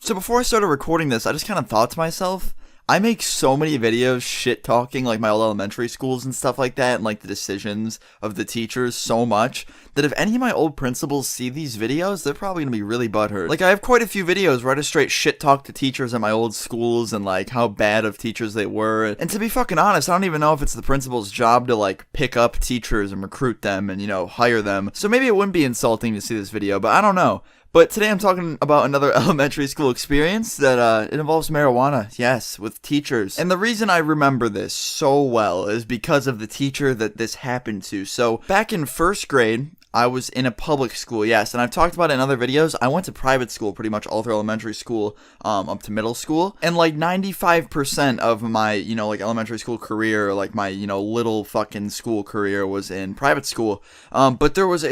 So before I started recording this, I just kind of thought to myself, I make so many videos shit talking like my old elementary schools and stuff like that, and like the decisions of the teachers so much that if any of my old principals see these videos, they're probably gonna be really butthurt. Like, I have quite a few videos where I just straight shit talk to teachers at my old schools and like how bad of teachers they were. And to be fucking honest, I don't even know if it's the principal's job to like pick up teachers and recruit them and, hire them. So maybe it wouldn't be insulting to see this video, but I don't know. But today I'm talking about another elementary school experience that it involves marijuana, yes, with teachers. And the reason I remember this so well is because of the teacher that this happened to. So back in first grade, I was in a public school, yes, and I've talked about it in other videos. I went to private school pretty much all through elementary school, up to middle school, and like 95% of my, elementary school career, like my, little fucking school career was in private school. But there was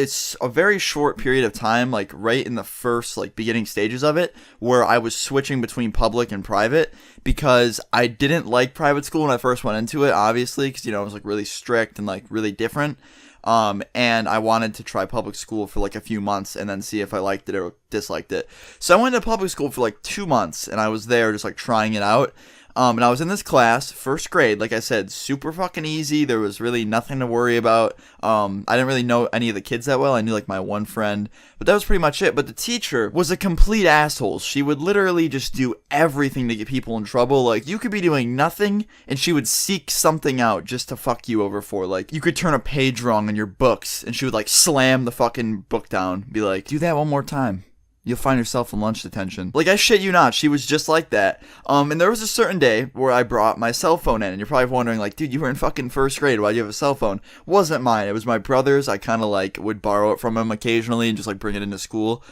a very short period of time, like right in the first, like beginning stages of it, where I was switching between public and private because I didn't like private school when I first went into it, obviously, because, it was like really strict and like really different. And I wanted to try public school for like a few months and then see if I liked it or disliked it. So I went to public school for like 2 months and I was there just like trying it out. And I was in this class, first grade, like I said, super fucking easy. There was really nothing to worry about. I didn't really know any of the kids that well. I knew like my one friend, but that was pretty much it. But the teacher was a complete asshole. She would literally just do everything to get people in trouble. Like, you could be doing nothing and she would seek something out just to fuck you over for. Like, you could turn a page wrong in your books and she would like slam the fucking book down, be like, do that one more time. You'll find yourself in lunch detention. Like, I shit you not, she was just like that. And there was a certain day where I brought my cell phone in, and you're probably wondering, like, dude, you were in fucking first grade, why do you have a cell phone? Wasn't mine, it was my brother's. I kind of, like, would borrow it from him occasionally and just, like, bring it into school,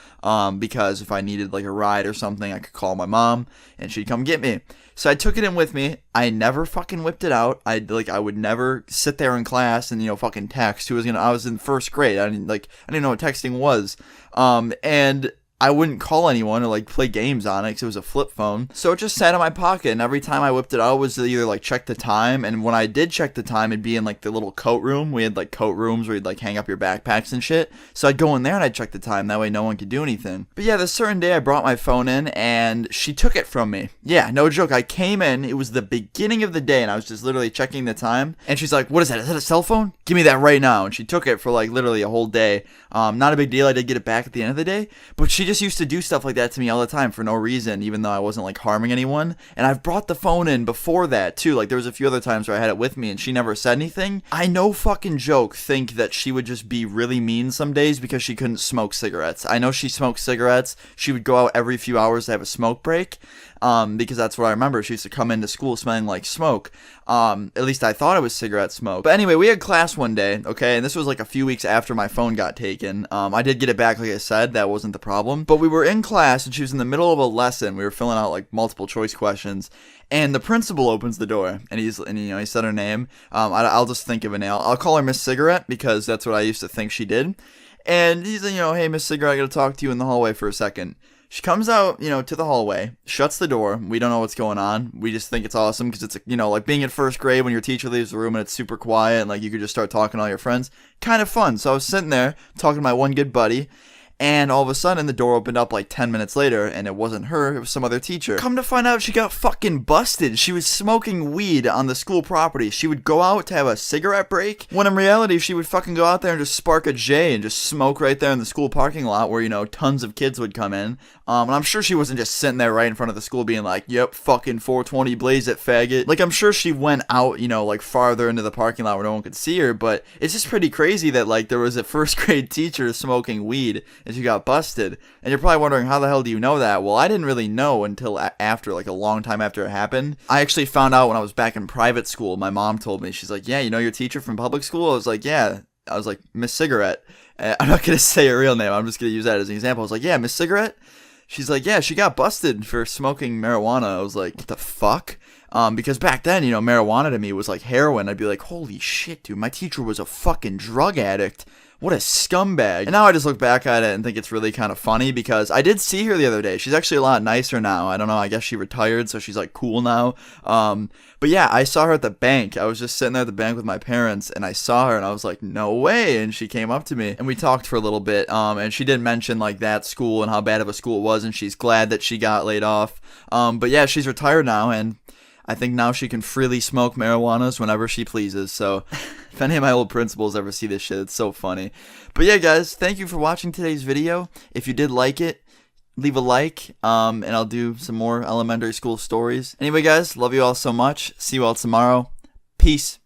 because if I needed, like, a ride or something, I could call my mom, and she'd come get me. So I took it in with me. I never fucking whipped it out. I would never sit there in class and, fucking text. I was in first grade. I didn't know what texting was. And I wouldn't call anyone or like play games on it because it was a flip phone. So it just sat in my pocket, and every time I whipped it out was to either like check the time, and when I did check the time, it'd be in like the little coat room. We had like coat rooms where you'd like hang up your backpacks and shit. So I'd go in there and I'd check the time. That way no one could do anything. But yeah, this certain day I brought my phone in and she took it from me. Yeah, no joke. I came in, it was the beginning of the day, and I was just literally checking the time. And she's like, what is that? Is that a cell phone? Give me that right now. And she took it for like literally a whole day. Not a big deal. I did get it back at the end of the day. But she just used to do stuff like that to me all the time for no reason, even though I wasn't like harming anyone. And I've brought the phone in before that too. Like, there was a few other times where I had it with me and she never said anything. I no fucking joke think that she would just be really mean some days because she couldn't smoke cigarettes. I know she smoked cigarettes. She would go out every few hours to have a smoke break. Because that's what I remember. She used to come into school smelling like smoke. At least I thought it was cigarette smoke. But anyway, we had class one day, okay? And this was like a few weeks after my phone got taken. I did get it back, like I said. That wasn't the problem. But we were in class, and she was in the middle of a lesson. We were filling out like multiple choice questions. And the principal opens the door, and he said her name. I'll just think of a name. I'll call her Miss Cigarette, because that's what I used to think she did. And he's like, hey, Miss Cigarette, I gotta talk to you in the hallway for a second. She comes out, to the hallway, shuts the door. We don't know what's going on. We just think it's awesome because it's, like being in first grade when your teacher leaves the room and it's super quiet and like you could just start talking to all your friends. Kind of fun. So I was sitting there talking to my one good buddy. And all of a sudden, the door opened up like 10 minutes later, and it wasn't her, it was some other teacher. Come to find out, she got fucking busted. She was smoking weed on the school property. She would go out to have a cigarette break, when in reality, she would fucking go out there and just spark a J and just smoke right there in the school parking lot where, tons of kids would come in. And I'm sure she wasn't just sitting there right in front of the school being like, yep, fucking 420, blaze it, faggot. Like, I'm sure she went out, like farther into the parking lot where no one could see her, but it's just pretty crazy that, like, there was a first grade teacher smoking weed and she got busted. And you're probably wondering, how the hell do you know that? Well, I didn't really know until after, like a long time after it happened. I actually found out when I was back in private school. My mom told me, she's like, yeah, you know your teacher from public school? I was like, yeah. I was like, Miss Cigarette. I'm not going to say her real name. I'm just going to use that as an example. I was like, yeah, Miss Cigarette? She's like, yeah, she got busted for smoking marijuana. I was like, what the fuck? Because back then, marijuana to me was like heroin. I'd be like, holy shit, dude, my teacher was a fucking drug addict. What a scumbag. And now I just look back at it and think it's really kind of funny because I did see her the other day. She's actually a lot nicer now. I don't know. I guess she retired, so she's like cool now. But yeah, I saw her at the bank. I was just sitting there at the bank with my parents and I saw her and I was like, no way. And she came up to me and we talked for a little bit. And she did mention like that school and how bad of a school it was. And she's glad that she got laid off. But yeah, she's retired now and I think now she can freely smoke marijuanas whenever she pleases. So if any of my old principals ever see this shit, it's so funny. But yeah, guys, thank you for watching today's video. If you did like it, leave a like, and I'll do some more elementary school stories. Anyway, guys, love you all so much. See you all tomorrow. Peace.